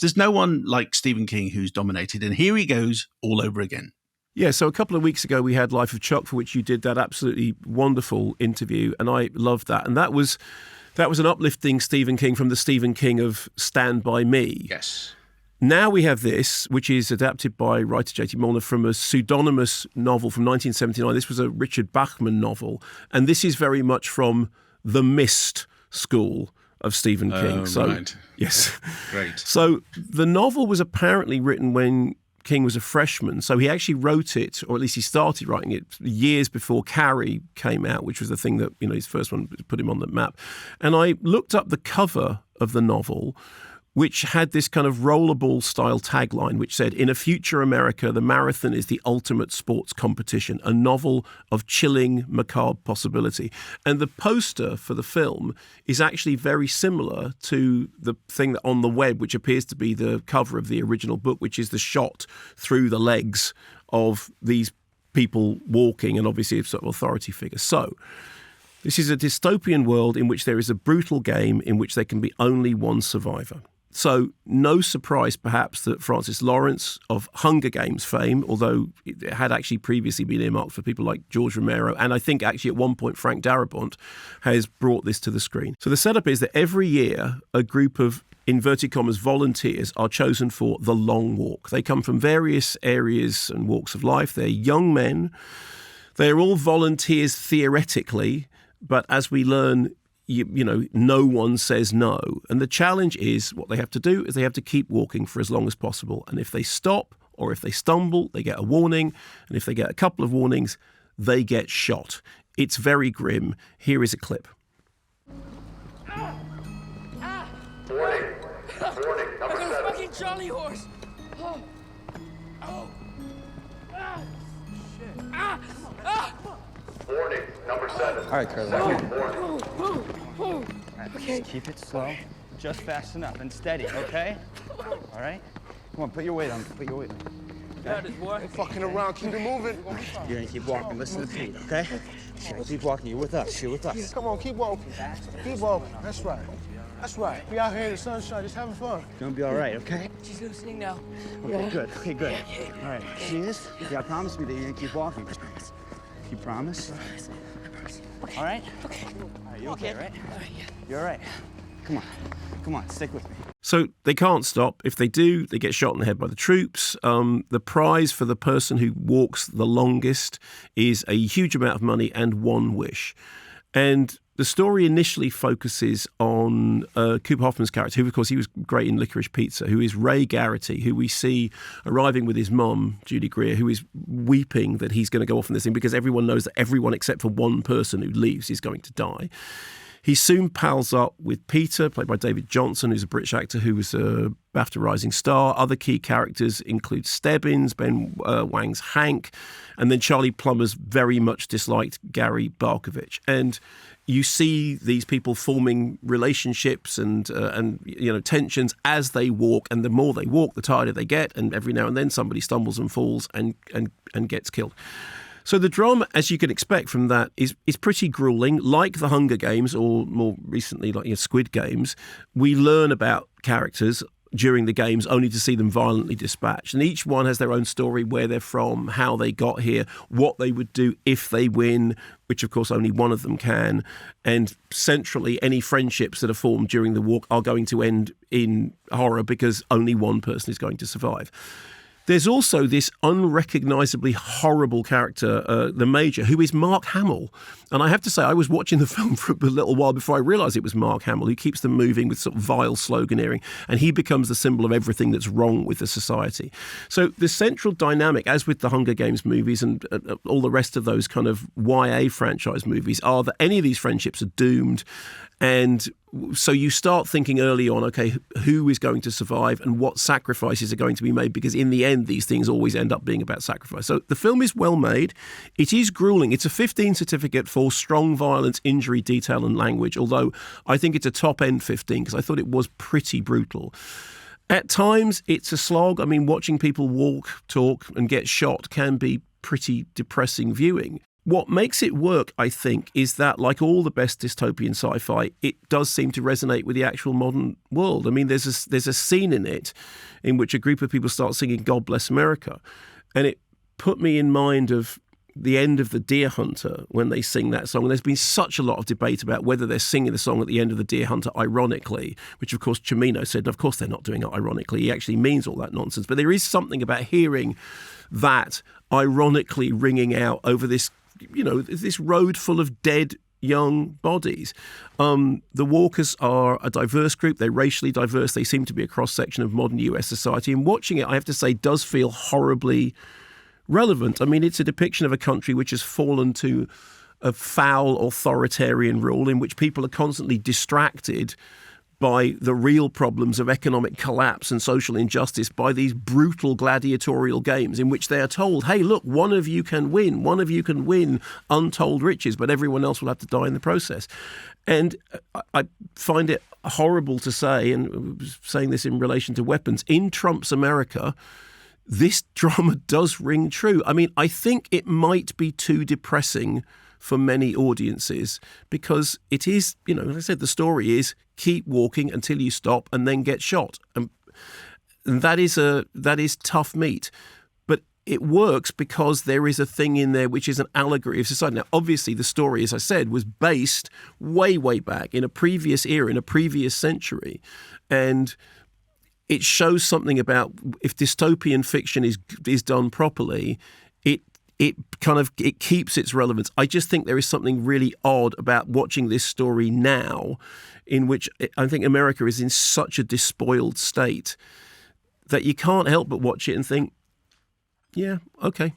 There's no one like Stephen King who's dominated, and here he goes all over again. Yeah, so a couple of weeks ago we had Life of Chuck, for which you did that absolutely wonderful interview, and I loved that. And that was an uplifting Stephen King from the Stephen King of Stand By Me. Yes. Now we have this, which is adapted by writer J.T. Molnar from a pseudonymous novel from 1979. This was a Richard Bachman novel, and this is very much from the Mist school of Stephen King. Right. Yes. Great. So the novel was apparently written when King was a freshman, so he actually wrote it, or at least he started writing it, years before Carrie came out, which was the thing that, his first one put him on the map. And I looked up the cover of the novel, which had this kind of rollerball style tagline, which said, "In a future America, the marathon is the ultimate sports competition, a novel of chilling, macabre possibility." And the poster for the film is actually very similar to the thing that on the web, which appears to be the cover of the original book, which is the shot through the legs of these people walking, and obviously a sort of authority figure. So this is a dystopian world in which there is a brutal game in which there can be only one survivor. So no surprise, perhaps, that Francis Lawrence of Hunger Games fame, although it had actually previously been earmarked for people like George Romero, and I think actually at one point Frank Darabont, has brought this to the screen. So the setup is that every year a group of, inverted commas, volunteers are chosen for the long walk. They come from various areas and walks of life. They're young men. They're all volunteers theoretically, but as we learn, no one says no. And the challenge is, what they have to do is they have to keep walking for as long as possible. And if they stop or if they stumble, they get a warning. And if they get a couple of warnings, they get shot. It's very grim. Here is a clip. Warning. Warning. Number 7. Fucking Charlie horse. Oh. Oh. Ah. Shit. Ah. Ah. Warning. Number 7. All right, Curly. Warning. All right, just keep it slow, just fast enough and steady, okay? All right? Come on, put your weight on. Put your weight on. Got it, boy. Fucking around, keep it moving. You're gonna keep walking. Listen to Pete, okay? Keep walking. You're with us. You're with us. Come on, keep walking. Keep walking. That's right. That's right. We out here in the sunshine, just having fun. You're gonna be all right, okay? She's listening now. Okay, good. Okay, good. All right. She is? Yeah, promise me that you're gonna keep walking. You promise? All right? Okay. All right, you okay, right? All right, yeah. You're all right. Come on. Come on, stick with me. So they can't stop. If they do, they get shot in the head by the troops. The prize for the person who walks the longest is a huge amount of money and one wish. And the story initially focuses on Cooper Hoffman's character, who, of course, he was great in Licorice Pizza, who is Ray Garrity, who we see arriving with his mum, Judy Greer, who is weeping that he's going to go off on this thing because everyone knows that everyone except for one person who leaves is going to die. He soon pals up with Peter, played by David Johnson, who's a British actor who was a BAFTA Rising Star. Other key characters include Stebbins, Ben Wang's Hank, and then Charlie Plummer's very much disliked Gary Barkovich. And you see these people forming relationships and tensions as they walk, and the more they walk, the tighter they get, and every now and then somebody stumbles and falls and gets killed. So the drama, as you can expect from that, is pretty grueling. Like the Hunger Games, or more recently like Squid Games, we learn about characters during the games only to see them violently dispatched. And each one has their own story, where they're from, how they got here, what they would do if they win, which of course only one of them can. And centrally, any friendships that are formed during the walk are going to end in horror because only one person is going to survive. There's also this unrecognisably horrible character, the Major, who is Mark Hamill. And I have to say, I was watching the film for a little while before I realised it was Mark Hamill, who keeps them moving with sort of vile sloganeering. And he becomes the symbol of everything that's wrong with the society. So the central dynamic, as with the Hunger Games movies and all the rest of those kind of YA franchise movies, are that any of these friendships are doomed. And so you start thinking early on, okay, who is going to survive and what sacrifices are going to be made? Because in the end, these things always end up being about sacrifice. So the film is well made. It is grueling. It's a 15 certificate for strong violence, injury, detail and language, although I think it's a top-end 15 because I thought it was pretty brutal. At times, it's a slog. I mean, watching people walk, talk and get shot can be pretty depressing viewing. What makes it work, I think, is that, like all the best dystopian sci-fi, it does seem to resonate with the actual modern world. I mean, there's a scene in it in which a group of people start singing "God Bless America," and it put me in mind of the end of The Deer Hunter when they sing that song. And there's been such a lot of debate about whether they're singing the song at the end of The Deer Hunter ironically, which of course Cimino said, of course they're not doing it ironically. He actually means all that nonsense. But there is something about hearing that ironically ringing out over this, this road full of dead young bodies. The Walkers are a diverse group. They're racially diverse. They seem to be a cross-section of modern US society. And watching it, I have to say, does feel horribly relevant. I mean, it's a depiction of a country which has fallen to a foul authoritarian rule in which people are constantly distracted by the real problems of economic collapse and social injustice by these brutal gladiatorial games in which they are told, hey, look, one of you can win untold riches, but everyone else will have to die in the process. And I find it horrible to say, and I was saying this in relation to weapons, in Trump's America, this drama does ring true. I mean, I think it might be too depressing for many audiences because it is, as I said, the story is keep walking until you stop and then get shot. And that is tough meat. But it works because there is a thing in there which is an allegory of society. Now, obviously, the story, as I said, was based way, way back in a previous era, in a previous century. And it shows something about if dystopian fiction is done properly, it keeps its relevance. I just think there is something really odd about watching this story now, in which I think America is in such a despoiled state that you can't help but watch it and think, yeah, okay.